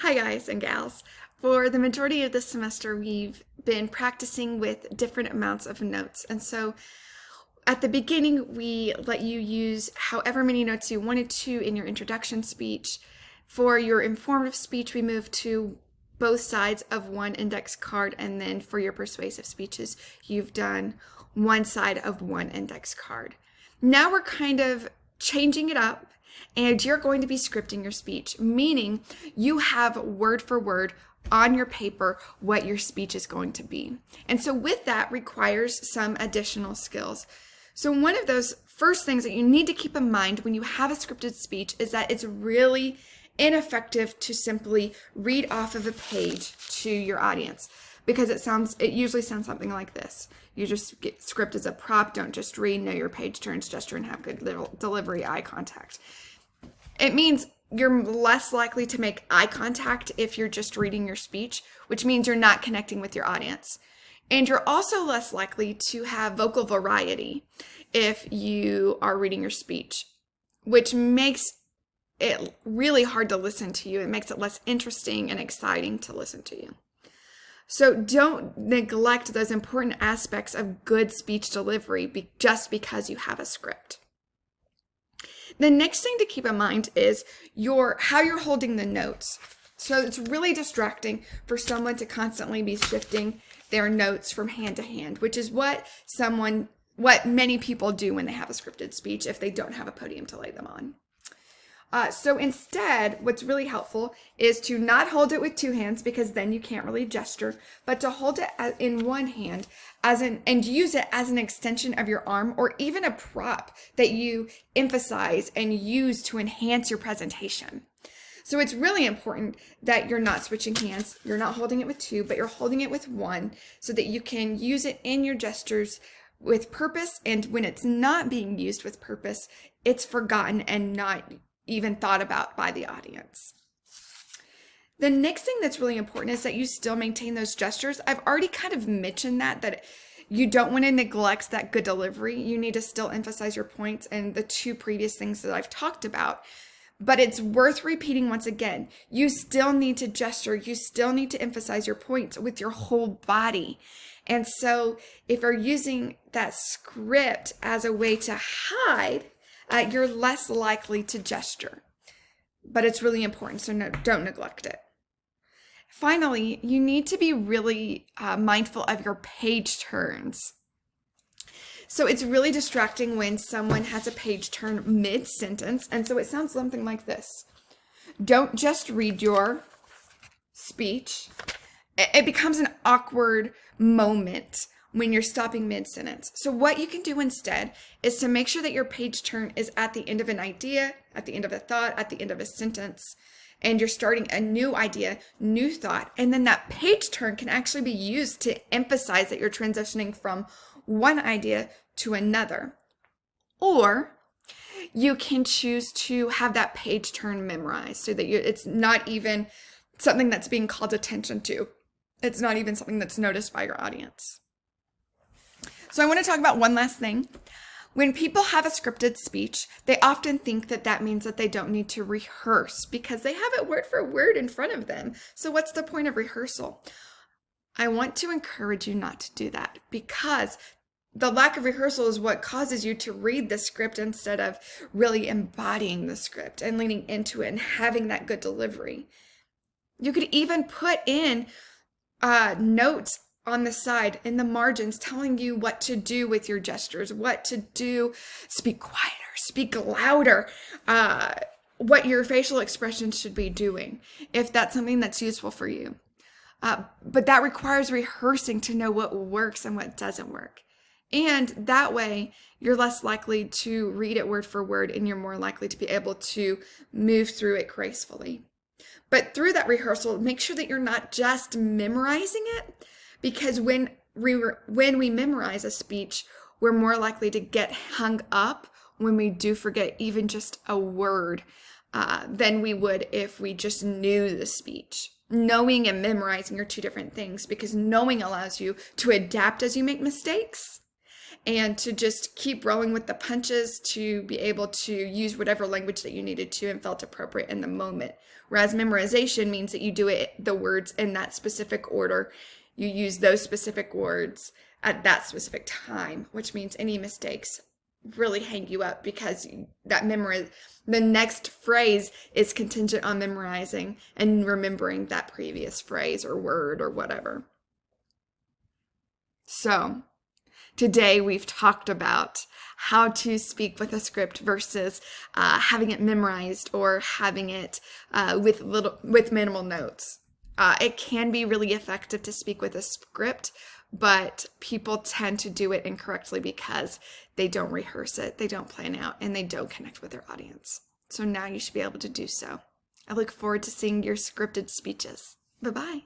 Hi guys and gals. For the majority of this semester, we've been practicing with different amounts of notes. And so at the beginning, we let you use however many notes you wanted to in your introduction speech. For your informative speech, we moved to both sides of one index card. And then for your persuasive speeches, you've done one side of one index card. Now we're kind of changing it up, and you're going to be scripting your speech, meaning you have word for word on your paper what your speech is going to be. And so with that requires some additional skills. So one of those first things that you need to keep in mind when you have a scripted speech is that it's really ineffective to simply read off of a page to your audience, because it usually sounds something like this. You just get script as a prop, don't just read, know your page turns, gesture, and have good delivery, eye contact. It means you're less likely to make eye contact if you're just reading your speech, which means you're not connecting with your audience. And you're also less likely to have vocal variety if you are reading your speech, which makes it really hard to listen to you. It makes it less interesting and exciting to listen to you. So don't neglect those important aspects of good speech delivery just because you have a script. The next thing to keep in mind is how you're holding the notes. So it's really distracting for someone to constantly be shifting their notes from hand to hand, which is what many people do when they have a scripted speech if they don't have a podium to lay them on. So instead, what's really helpful is to not hold it with two hands, because then you can't really gesture, but to hold it in one hand and use it as an extension of your arm, or even a prop that you emphasize and use to enhance your presentation. So it's really important that you're not switching hands. You're not holding it with two, but you're holding it with one, so that you can use it in your gestures with purpose. And when it's not being used with purpose, it's forgotten and not even thought about by the audience. The next thing that's really important is that you still maintain those gestures. I've already kind of mentioned that you don't want to neglect that good delivery. You need to still emphasize your points and the two previous things that I've talked about. But it's worth repeating once again. You still need to gesture. You still need to emphasize your points with your whole body. And so if you're using that script as a way to hide, you're less likely to gesture. But it's really important, so don't neglect it. Finally, you need to be really mindful of your page turns. So it's really distracting when someone has a page turn mid-sentence, and so it sounds something like this. Don't just read your speech. It becomes an awkward moment when you're stopping mid-sentence. So what you can do instead is to make sure that your page turn is at the end of an idea, at the end of a thought, at the end of a sentence, and you're starting a new idea, new thought, and then that page turn can actually be used to emphasize that you're transitioning from one idea to another. Or you can choose to have that page turn memorized so that it's not even something that's being called attention to. It's not even something that's noticed by your audience. So I want to talk about one last thing. When people have a scripted speech, they often think that means that they don't need to rehearse because they have it word for word in front of them. So what's the point of rehearsal? I want to encourage you not to do that, because the lack of rehearsal is what causes you to read the script instead of really embodying the script and leaning into it and having that good delivery. You could even put in notes on the side in the margins telling you what to do with your gestures, what to do, speak quieter, speak louder, what your facial expressions should be doing, if that's something that's useful for you. But that requires rehearsing to know what works and what doesn't work. And that way, you're less likely to read it word for word, and you're more likely to be able to move through it gracefully. But through that rehearsal, make sure that you're not just memorizing it, because when we memorize a speech, we're more likely to get hung up when we do forget even just a word than we would if we just knew the speech. Knowing and memorizing are two different things, because knowing allows you to adapt as you make mistakes and to just keep rolling with the punches, to be able to use whatever language that you needed to and felt appropriate in the moment. Whereas memorization means that you do the words in that specific order. You use those specific words at that specific time, which means any mistakes really hang you up because the next phrase is contingent on memorizing and remembering that previous phrase or word or whatever. So, today we've talked about how to speak with a script versus having it memorized or having it with minimal notes. It can be really effective to speak with a script, but people tend to do it incorrectly because they don't rehearse it, they don't plan out, and they don't connect with their audience. So now you should be able to do so. I look forward to seeing your scripted speeches. Bye-bye.